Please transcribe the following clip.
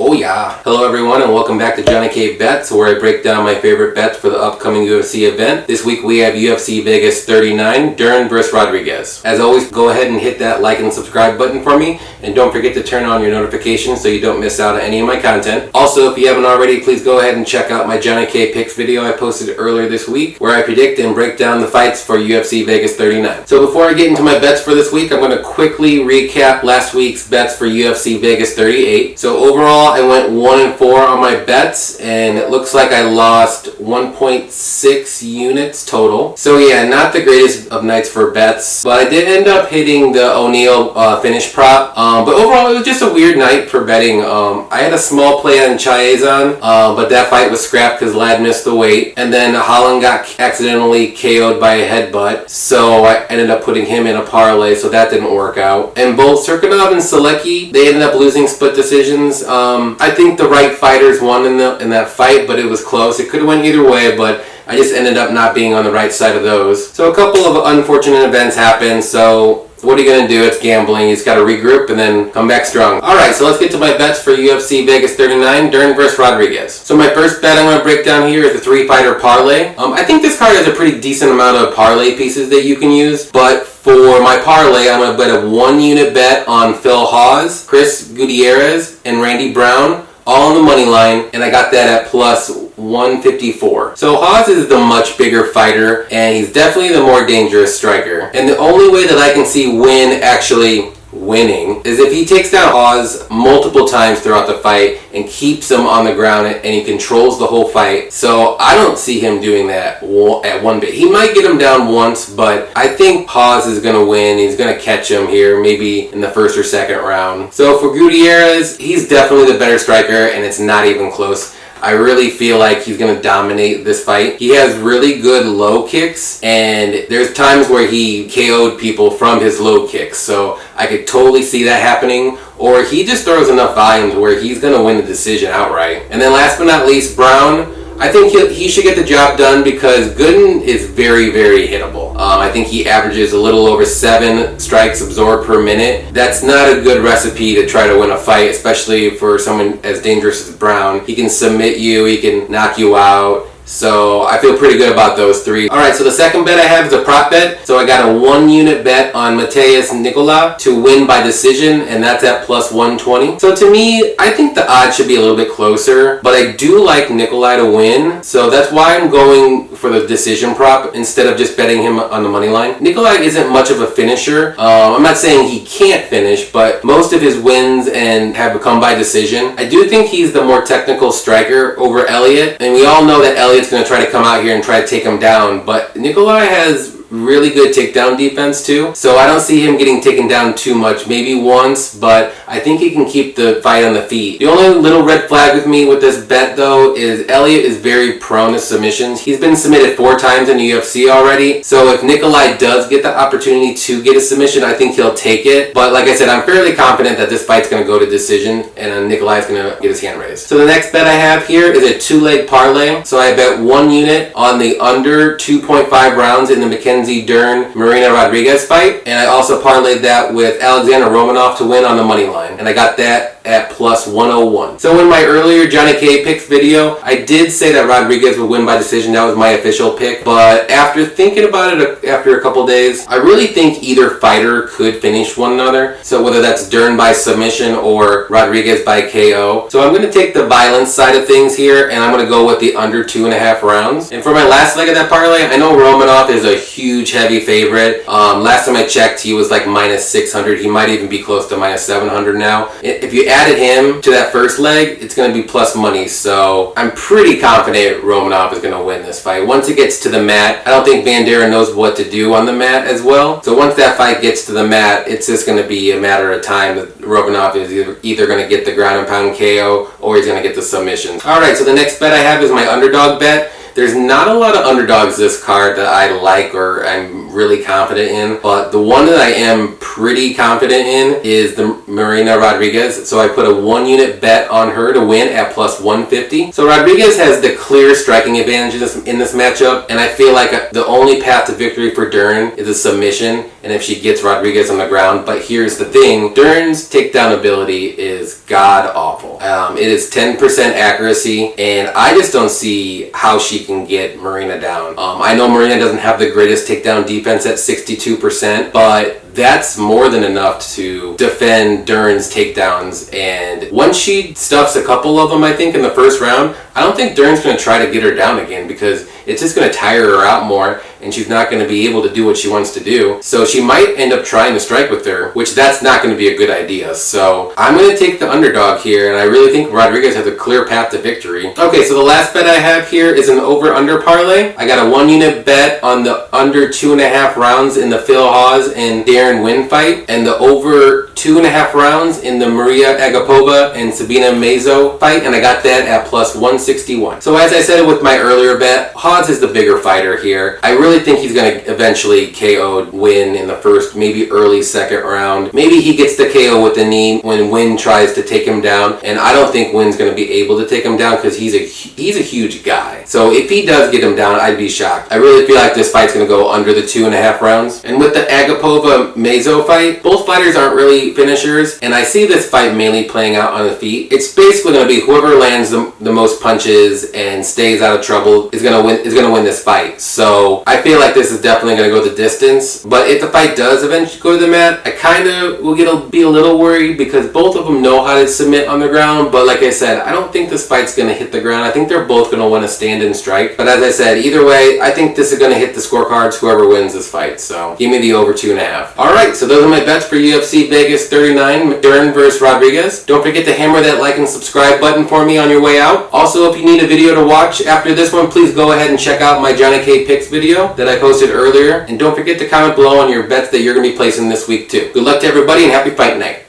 Oh yeah. Hello everyone and welcome back to Johnny K Bets, where I break down my favorite bets for the upcoming UFC event. This week we have UFC Vegas 39, Dern vs. Rodriguez. As always, go ahead and hit that like and subscribe button for me, and don't forget to turn on your notifications so you don't miss out on any of my content. Also, if you haven't already, please go ahead and check out my Johnny K Picks video I posted earlier this week, where I predict and break down the fights for UFC Vegas 39. So before I get into my bets for this week, I'm going to quickly recap last week's bets for UFC Vegas 38. So overall, I went 1-4 on my bets, and it looks like I lost 1.6 units total. So yeah, not the greatest of nights for bets, but I did end up hitting the O'Neal finish prop. But overall, it was just a weird night for betting. I had a small play on Chiazon, but that fight was scrapped because Lad missed the weight, and then Holland got accidentally KO'd by a headbutt, so I ended up putting him in a parlay, so that didn't work out. And both Serkinov and Selecki, they ended up losing split decisions. I think the right fighters won in that fight, but it was close. It could have went either way, but I just ended up not being on the right side of those. So a couple of unfortunate events happened, so what are you going to do? It's gambling. You just got to regroup and then come back strong. Alright, so let's get to my bets for UFC Vegas 39, Dern vs. Rodriguez. So my first bet I'm going to break down here is the 3-fighter parlay. I think this card has a pretty decent amount of parlay pieces that you can use, but for my parlay, I'm going to bet a 1-unit bet on Phil Hawes, Chris Gutierrez, and Randy Brown, all on the money line, and I got that at plus 154. So Hawes is the much bigger fighter, and he's definitely the more dangerous striker. And the only way that I can see Win actually winning is if he takes down Hawes multiple times throughout the fight and keeps him on the ground and he controls the whole fight. So I don't see him doing that at one bit. He might get him down once, but I think Hawes is going to win. He's going to catch him here, maybe in the first or second round. So for Gutierrez, he's definitely the better striker, and it's not even close. I really feel like he's going to dominate this fight. He has really good low kicks, and there's times where he KO'd people from his low kicks, so I could totally see that happening. Or he just throws enough volumes where he's going to win the decision outright. And then last but not least, Brown. I think he should get the job done because Gooden is very, very hittable. I think he averages a little over 7 strikes absorbed per minute. That's not a good recipe to try to win a fight, especially for someone as dangerous as Brown. He can submit you, he can knock you out. So I feel pretty good about those three. Alright, so the second bet I have is a prop bet. So I got a 1-unit bet on Mateus Nicolau to win by decision, and that's at plus 120. So to me, I think the odds should be a little bit closer, but I do like Nicolau to win. So that's why I'm going for the decision prop instead of just betting him on the money line. Nicolau isn't much of a finisher. I'm not saying he can't finish, but most of his wins and have come by decision. I do think he's the more technical striker over Elliott, and we all know that Elliott's going to try to come out here and try to take him down, but Nicolau has really good takedown defense too, so I don't see him getting taken down too much, maybe once, but I think he can keep the fight on the feet. The only little red flag with me with this bet though is Elliott is very prone to submissions. He's been submitted 4 times in the UFC already, so if Nicolau does get the opportunity to get a submission, I think he'll take it, but like I said, I'm fairly confident that this fight's going to go to decision and Nicolau's going to get his hand raised. So the next bet I have here is a 2-leg parlay. So I bet 1 unit on the under 2.5 rounds in the Mackenzie Dern Marina Rodriguez fight, and I also parlayed that with Alexander Romanov to win on the money line, and I got that at plus 101. So in my earlier Johnny K Picks video, I did say that Rodriguez would win by decision. That was my official pick, but after thinking about it after a couple days, I really think either fighter could finish one another, so whether that's Dern by submission or Rodriguez by KO. So I'm going to take the violence side of things here, and I'm going to go with the under 2.5 rounds. And for my last leg of that parlay, I know Romanov is a huge heavy favorite. Last time I checked, he was like minus 600. He might even be close to minus 700 now. If you added him to that first leg, it's going to be plus money, so I'm pretty confident Romanov is going to win this fight. Once it gets to the mat, I don't think Bandera knows what to do on the mat as well, so once that fight gets to the mat, it's just going to be a matter of time that Romanov is either going to get the ground and pound KO or he's going to get the submission. Alright, so the next bet I have is my underdog bet. There's not a lot of underdogs this card that I like or I'm really confident in, but the one that I am pretty confident in is the Marina Rodriguez. So I put a 1-unit bet on her to win at plus 150. So Rodriguez has the clear striking advantage in this matchup, and I feel like the only path to victory for Dern is a submission, and if she gets Rodriguez on the ground. But here's the thing, Dern's takedown ability is god awful. It is 10% accuracy, and I just don't see how she can get Marina down. I know Marina doesn't have the greatest takedown defense at 62%, but that's more than enough to defend Dern's takedowns. And once she stuffs a couple of them, I think, in the first round, I don't think Dern's going to try to get her down again, because it's just going to tire her out more, and she's not going to be able to do what she wants to do. So she might end up trying to strike with her, which that's not going to be a good idea. So I'm going to take the underdog here, and I really think Rodriguez has a clear path to victory. Okay, so the last bet I have here is an over-under parlay. I got a 1-unit bet on the under 2.5 rounds in the Phil Hawes and Dern Win fight, and the over 2.5 rounds in the Maria Agapova and Sabina Mazo fight, and I got that at plus 161. So as I said with my earlier bet, Hawes is the bigger fighter here. I really think he's going to eventually KO Win in the first, maybe early second round. Maybe he gets the KO with the knee when Win tries to take him down, and I don't think Win's going to be able to take him down because he's a huge guy. So if he does get him down, I'd be shocked. I really feel like this fight's going to go under the 2.5 rounds. And with the Agapova Mazo fight, both fighters aren't really finishers, and I see this fight mainly playing out on the feet. It's basically going to be whoever lands the most punches and stays out of trouble is going to win this fight. So I feel like this is definitely going to go the distance. But if the fight does eventually go to the mat, I kind of will be a little worried, because both of them know how to submit on the ground. But like I said, I don't think this fight's going to hit the ground. I think they're both going to want to stand and strike. But as I said, either way, I think this is going to hit the scorecards, whoever wins this fight. So give me the over 2.5. Alright, so those are my bets for UFC Vegas 39, Dern versus Rodriguez. Don't forget to hammer that like and subscribe button for me on your way out. Also, if you need a video to watch after this one, please go ahead and check out my Johnny K Picks video that I posted earlier. And don't forget to comment below on your bets that you're going to be placing this week too. Good luck to everybody, and happy fight night.